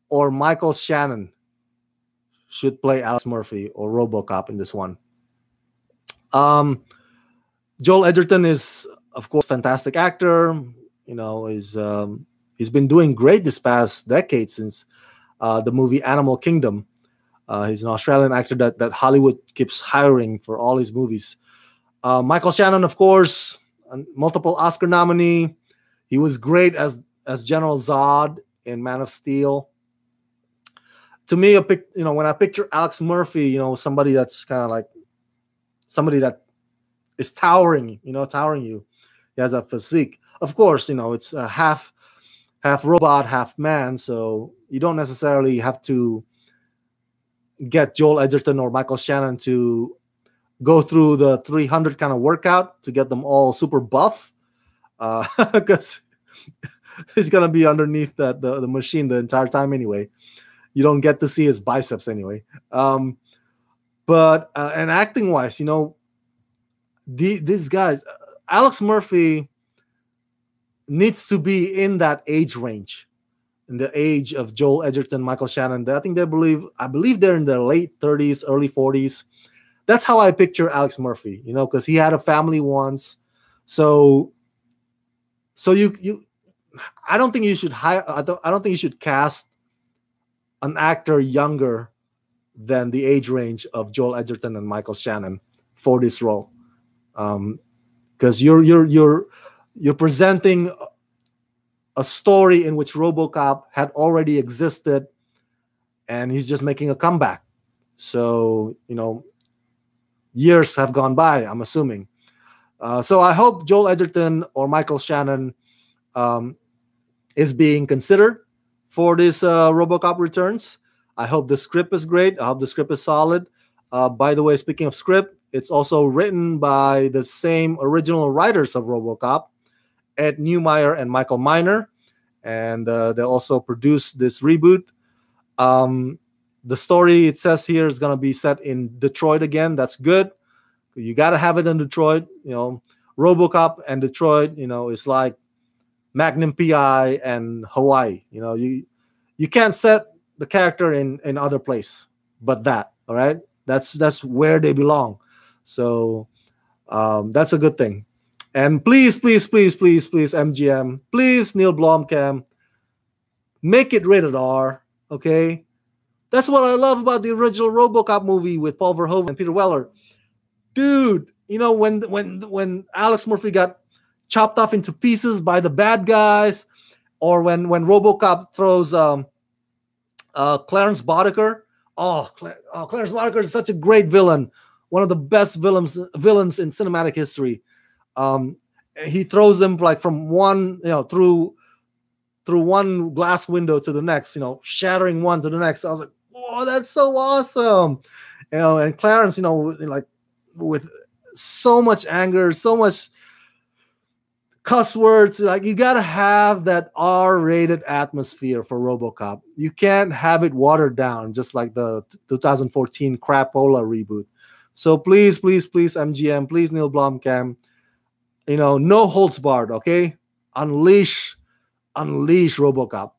or Michael Shannon should play Alex Murphy or RoboCop in this one. Joel Edgerton is, of course, a fantastic actor. He's been doing great this past decade since the movie Animal Kingdom. He's an Australian actor that Hollywood keeps hiring for all his movies. Michael Shannon, of course, multiple Oscar nominee. He was great as General Zod in Man of Steel. To me, when I picture Alex Murphy, somebody that's kind of like somebody that is towering you. He has a physique. Of course, it's a half robot, half man, so you don't necessarily have to get Joel Edgerton or Michael Shannon to go through the 300 kind of workout to get them all super buff, because he's gonna be underneath the machine the entire time anyway. You don't get to see his biceps anyway. But and acting wise, these guys, Alex Murphy needs to be in that age range, in the age of Joel Edgerton, Michael Shannon. I believe they're in their late 30s, early 40s. That's how I picture Alex Murphy, because he had a family once. So I don't think you should I don't think you should cast an actor younger than the age range of Joel Edgerton and Michael Shannon for this role, because you're presenting a story in which RoboCop had already existed, and he's just making a comeback. So years have gone by, I'm assuming. So I hope Joel Edgerton or Michael Shannon is being considered for this RoboCop Returns. I hope the script is great. I hope the script is solid. By the way, speaking of script, it's also written by the same original writers of RoboCop, Ed Neumeyer and Michael Miner, and they also produced this reboot. The story, it says here, is going to be set in Detroit again. That's good. You got to have it in Detroit. RoboCop and Detroit, is like Magnum PI and Hawaii. You know, you can't set the character in other place but that. All right, that's where they belong. So that's a good thing. And please, please, please, please, please, MGM, please, Neil Blomkamp, make it rated R. Okay, that's what I love about the original RoboCop movie with Paul Verhoeven and Peter Weller. Dude, you know, when Alex Murphy got chopped off into pieces by the bad guys, or when RoboCop throws Clarence Boddicker. Clarence Boddicker is such a great villain, one of the best villains in cinematic history. He throws him like from one, you know, through one glass window to the next, you know, shattering one to the next. I was like, "Whoa, that's so awesome!" You know, and Clarence, you know, like with so much anger, so much cuss words, like you gotta have that R-rated atmosphere for RoboCop. You can't have it watered down, just like the 2014 crapola reboot. So please, please, please, MGM, please, Neil Blomkamp, you know, no holds barred. Okay, unleash RoboCop.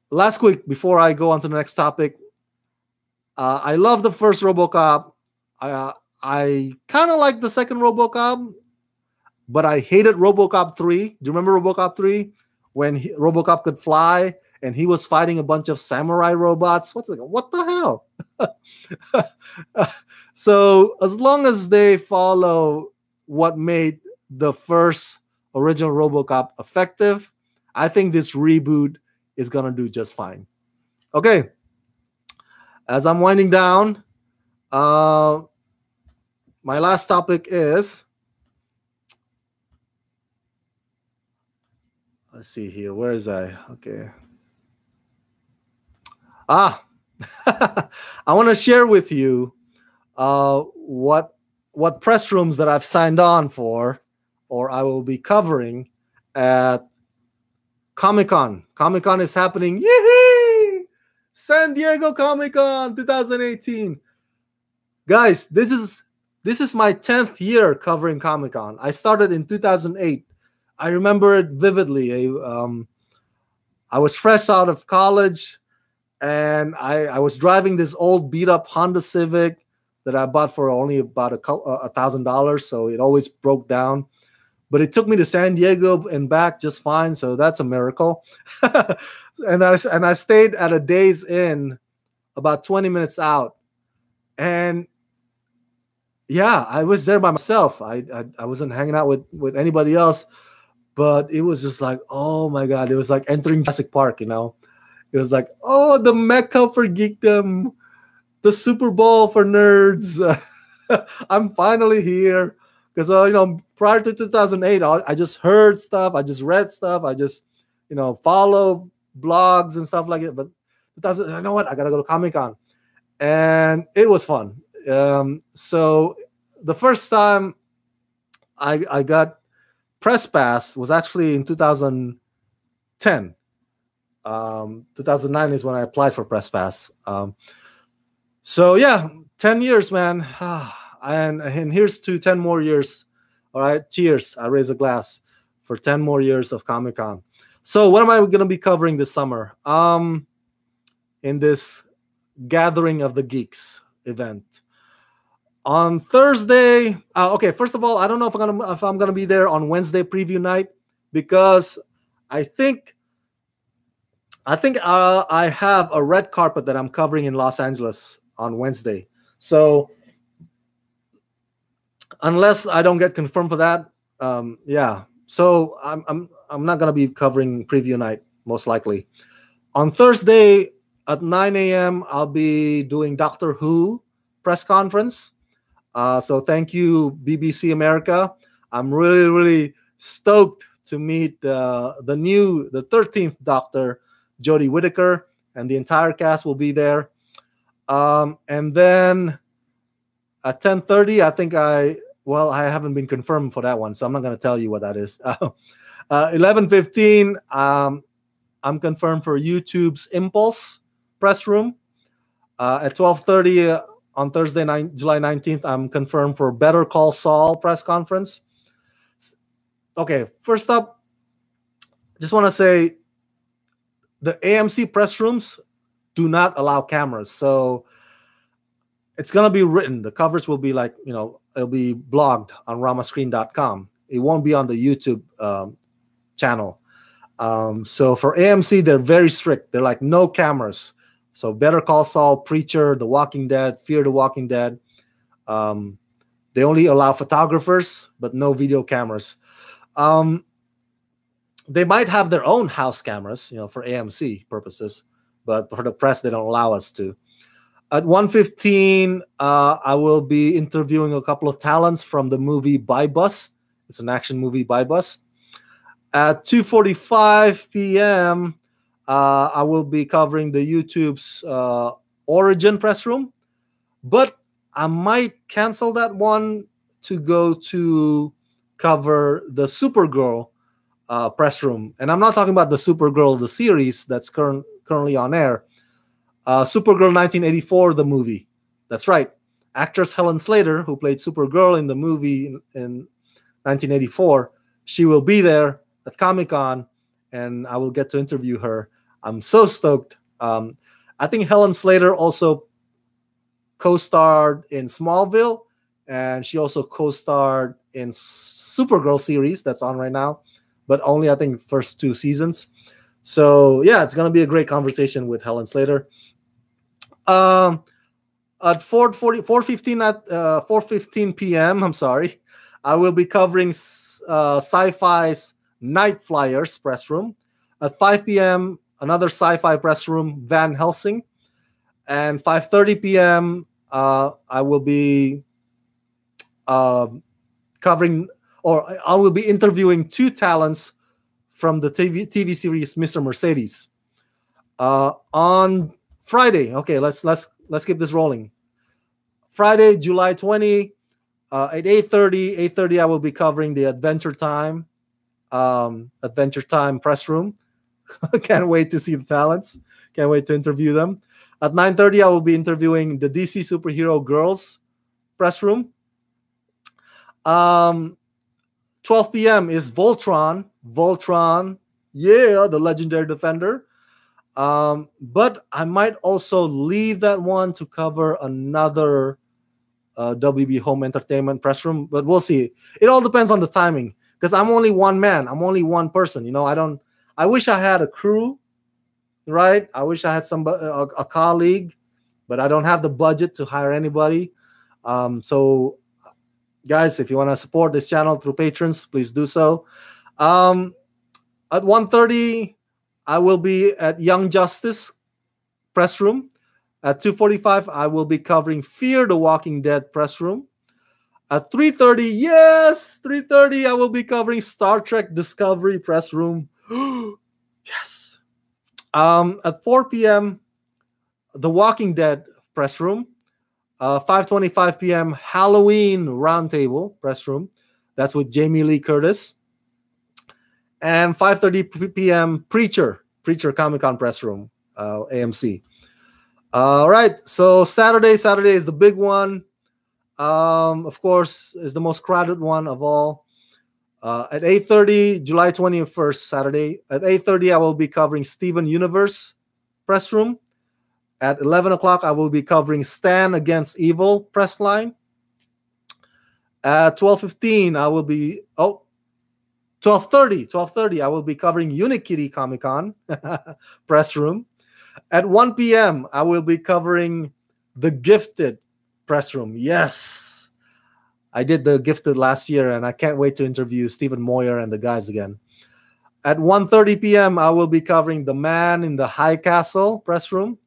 Last quick before I go on to the next topic, I love the first RoboCop. I kind of like the second RoboCop, but I hated RoboCop 3. Do you remember RoboCop 3? When RoboCop could fly and he was fighting a bunch of samurai robots? What the hell? So as long as they follow what made the first original RoboCop effective, I think this reboot is going to do just fine. Okay. As I'm winding down, my last topic is... Let's see here. Where is I? Okay. I want to share with you what press rooms that I've signed on for, or I will be covering at Comic-Con. Comic-Con is happening. Yee! San Diego Comic-Con 2018. Guys, this is my 10th year covering Comic-Con. I started in 2008. I remember it vividly. I was fresh out of college, and I was driving this old beat-up Honda Civic that I bought for only about $1,000, so it always broke down. But it took me to San Diego and back just fine, so that's a miracle. and I stayed at a Days Inn about 20 minutes out, and yeah, I was there by myself. I wasn't hanging out with anybody else. But it was just like, oh my God, it was like entering Jurassic Park, you know? It was like, oh, the Mecca for geekdom, the Super Bowl for nerds. I'm finally here. Because, you know, prior to 2008, I just heard stuff. I just read stuff. I just, you know, follow blogs and stuff like it. But 2000, you know what? I got to go to Comic-Con. And it was fun. So the first time I got Press Pass was actually in 2010. 2009 is when I applied for Press Pass. So yeah, 10 years, man. And here's to 10 more years. All right, cheers. I raise a glass for 10 more years of Comic-Con. So what am I going to be covering this summer? In this Gathering of the Geeks event. On Thursday, okay. First of all, I don't know if I'm gonna be there on Wednesday preview night, because I think I have a red carpet that I'm covering in Los Angeles on Wednesday. So unless I don't get confirmed for that, yeah. So I'm not gonna be covering preview night most likely. On Thursday at 9 a.m. I'll be doing Doctor Who press conference. So thank you, BBC America. I'm really, really stoked to meet the 13th Doctor, Jodie Whittaker, and the entire cast will be there. And then at 10:30, I haven't been confirmed for that one, so I'm not going to tell you what that is. 11:15, I'm confirmed for YouTube's Impulse press room. At 12:30, on Thursday, July 19th, I'm confirmed for Better Call Saul press conference. Okay, first up, just want to say the AMC press rooms do not allow cameras. So it's going to be written. The covers will be like, it'll be blogged on ramascreen.com. It won't be on the YouTube channel. So for AMC, they're very strict. They're like, no cameras. So Better Call Saul, Preacher, The Walking Dead, Fear the Walking Dead. They only allow photographers, but no video cameras. They might have their own house cameras, for AMC purposes, but for the press, they don't allow us to. At 1:15, I will be interviewing a couple of talents from the movie Buy Bust. It's an action movie, Buy Bust. At 2:45 p.m., I will be covering the YouTube's Origin press room, but I might cancel that one to go to cover the Supergirl press room. And I'm not talking about the Supergirl, the series that's currently on air. Supergirl 1984, the movie. That's right. Actress Helen Slater, who played Supergirl in the movie in 1984, she will be there at Comic-Con, and I will get to interview her. I'm so stoked. I think Helen Slater also co-starred in Smallville, and she also co-starred in Supergirl series that's on right now, but only, I think, first 2 seasons. So yeah, it's gonna be a great conversation with Helen Slater. At 4:15 p.m. I'm sorry, I will be covering Sci-Fi's Night Flyers press room. At 5 p.m., another Sci-Fi press room, Van Helsing. And 5:30 p.m., I will be covering, or I will be interviewing 2 talents from the TV series Mr. Mercedes. On Friday, okay, let's keep this rolling. Friday, July 20, at 8:30, I will be covering the Adventure Time press room. Can't wait to see the talents. Can't wait to interview them. At 9:30, I will be interviewing the DC Superhero Girls press room. 12 p.m. is Voltron. Yeah, the legendary Defender. But I might also leave that one to cover another WB Home Entertainment press room, but we'll see. It all depends on the timing, because I'm only one man. I'm only one person. I wish I had a crew, right? I wish I had a colleague, but I don't have the budget to hire anybody. So guys, if you want to support this channel through patrons, please do so. At 1:30, I will be at Young Justice press room. At 2:45, I will be covering Fear the Walking Dead press room. At 3:30, yes, 3:30, I will be covering Star Trek Discovery press room. Yes. At 4 p.m., The Walking Dead press room. 5:25 p.m., Halloween Roundtable press room. That's with Jamie Lee Curtis. And 5:30 p.m., Preacher Comic-Con press room, AMC. All right, so Saturday is the big one. Of course, is the most crowded one of all. At 8:30, July 21st, Saturday. At 8:30, I will be covering Steven Universe press room. At 11 o'clock, I will be covering Stan Against Evil press line. At 12:15, I will be 12:30, I will be covering Unikitty Comic-Con press room. At 1 p.m., I will be covering The Gifted press room. Yes, I did The Gifted last year, and I can't wait to interview Stephen Moyer and the guys again. At 1:30 p.m., I will be covering The Man in the High Castle press room.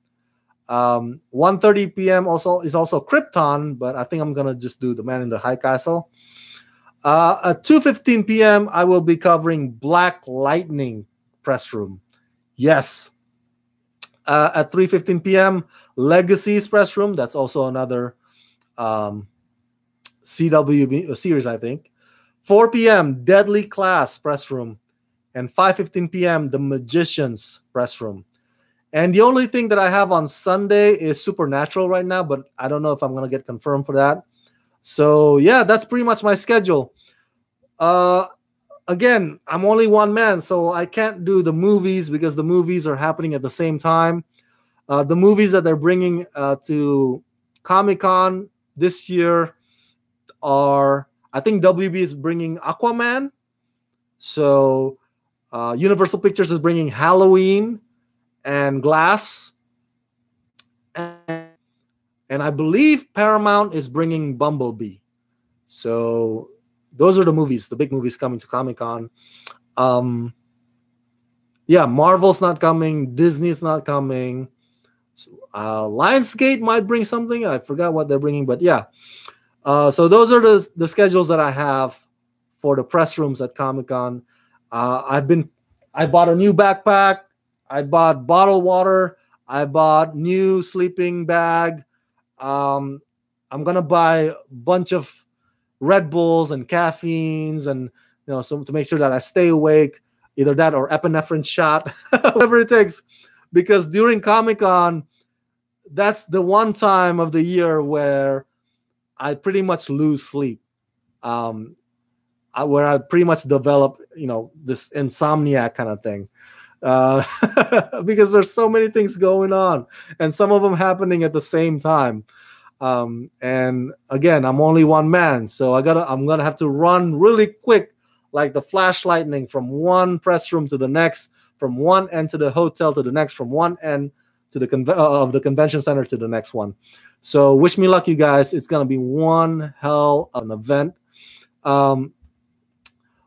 1:30 p.m. is also Krypton, but I think I'm gonna just do The Man in the High Castle. At 2:15 p.m., I will be covering Black Lightning press room. Yes. At 3:15 p.m., Legacies press room. That's also another CW series, I think. 4 p.m., Deadly Class press room. And 5:15 p.m., The Magicians press room. And the only thing that I have on Sunday is Supernatural right now, but I don't know if I'm going to get confirmed for that. So, yeah, that's pretty much my schedule. again, I'm only one man, so I can't do the movies because the movies are happening at the same time. The movies that they're bringing to Comic-Con this year are, I think WB is bringing Aquaman. So Universal Pictures is bringing Halloween and Glass. And I believe Paramount is bringing Bumblebee. So those are the movies, the big movies coming to Comic-Con. Yeah, Marvel's not coming. Disney's not coming. Lionsgate might bring something. I forgot what they're bringing, but yeah. So those are the schedules that I have for the press rooms at Comic-Con. I bought a new backpack. I bought bottled water. I bought new sleeping bag. I'm gonna buy a bunch of Red Bulls and caffeines, and so to make sure that I stay awake. Either that or epinephrine shot, whatever it takes, because during Comic-Con, that's the one time of the year where I pretty much lose sleep. Where I pretty much develop, this insomniac kind of thing. Because there's so many things going on, and some of them happening at the same time. And again, I'm only one man, so I'm gonna have to run really quick, like the flash lightning, from one press room to the next, from one end to the hotel to the next, from one end to of the convention center to the next one. So wish me luck, you guys. It's gonna be one hell of an event.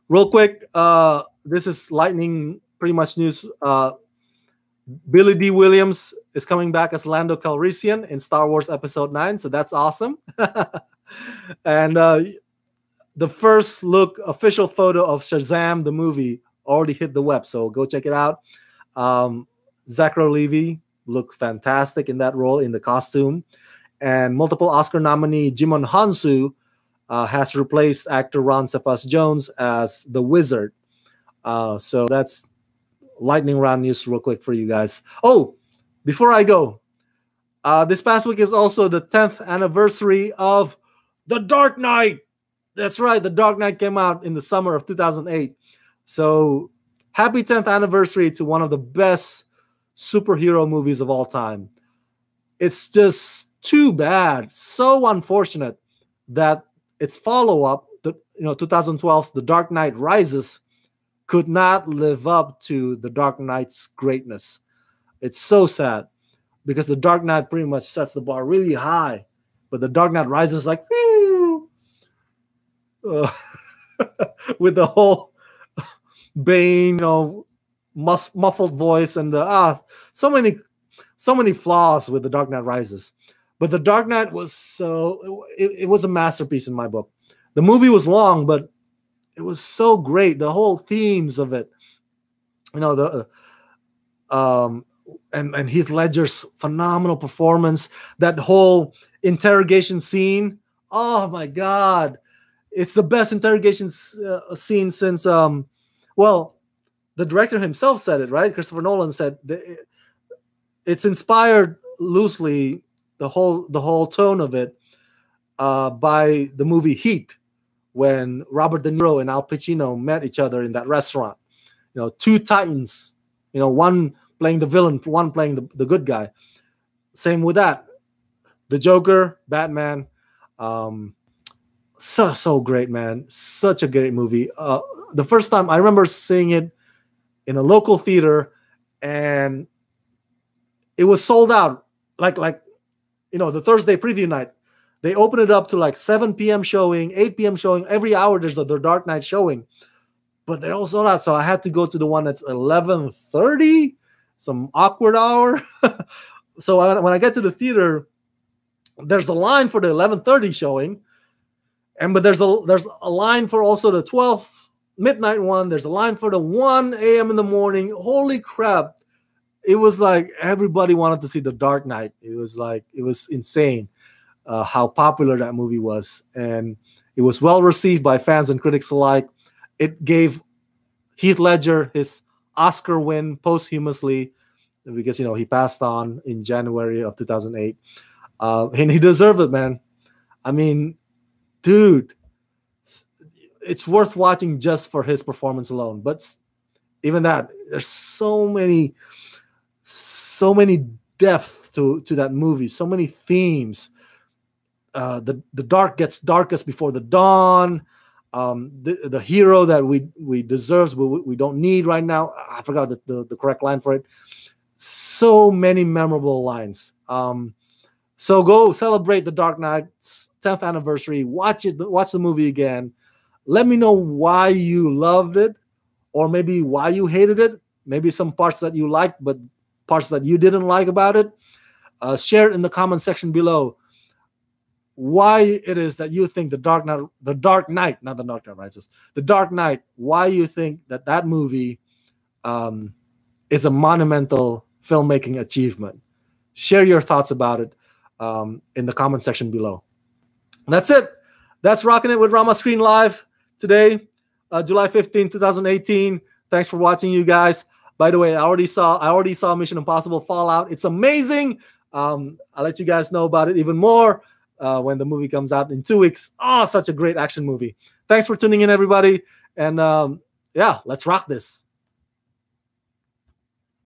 Real quick, this is lightning pretty much news. Billy D. Williams is coming back as Lando Calrissian in Star Wars Episode 9, so that's awesome. And the first look official photo of Shazam, the movie, already hit the web, so go check it out. Zachary Levi looked fantastic in that role, in the costume. And multiple Oscar nominee Jimon Hansu has replaced actor Ron Cephas-Jones as the Wizard. So that's lightning round news real quick for you guys. Oh, before I go, this past week is also the 10th anniversary of The Dark Knight. That's right, The Dark Knight came out in the summer of 2008. So happy 10th anniversary to one of the best superhero movies of all time. It's just too bad, so unfortunate that its follow-up, 2012's The Dark Knight Rises, could not live up to The Dark Knight's greatness. It's so sad, because The Dark Knight pretty much sets the bar really high, but The Dark Knight Rises like, with the whole Bane, muffled voice, and so many flaws with The Dark Knight Rises. But The Dark Knight was it was a masterpiece in my book. The movie was long, but it was so great. The whole themes of it, and Heath Ledger's phenomenal performance. That whole interrogation scene. Oh my God, it's the best interrogation scene since. Well, the director himself said it, right? Christopher Nolan said it's inspired loosely, the whole tone of it, by the movie Heat, when Robert De Niro and Al Pacino met each other in that restaurant. Two titans, one playing the villain, one playing the good guy. Same with that. The Joker, Batman, so great, man. Such a great movie. The first time I remember seeing it in a local theater, and it was sold out. Like the Thursday preview night. They open it up to like 7 p.m. showing, 8 p.m. showing. Every hour there's The Dark Knight showing. But they're all sold out, so I had to go to the one that's 11:30, some awkward hour. So when I get to the theater, there's a line for the 11:30 showing, but there's a line for also the 12 midnight one. There's a line for the 1 a.m. in the morning. Holy crap. It was like everybody wanted to see The Dark Knight. It was insane how popular that movie was. And it was well received by fans and critics alike. It gave Heath Ledger his Oscar win posthumously, because, he passed on in January of 2008. And he deserved it, man. I mean, dude, it's worth watching just for his performance alone. But even that, there's so many depth to that movie, so many themes. The dark gets darkest before the dawn. The hero that we deserves, we don't need right now. I forgot the correct line for it. So many memorable lines. So go celebrate The Dark Knight's 10th anniversary. Watch the movie again. Let me know why you loved it, or maybe why you hated it. Maybe some parts that you liked, but parts that you didn't like about it. Share it in the comment section below. Why it is that you think The Dark Knight, not The Dark Knight Rises, The Dark Knight, why you think that movie is a monumental filmmaking achievement. Share your thoughts about it in the comment section below. That's it. That's Rocking It with Rama Screen Live today, July 15, 2018. Thanks for watching, you guys. By the way, I already saw Mission Impossible Fallout. It's amazing. I'll let you guys know about it even more when the movie comes out in 2 weeks. Oh, such a great action movie. Thanks for tuning in, everybody. And yeah, let's rock this.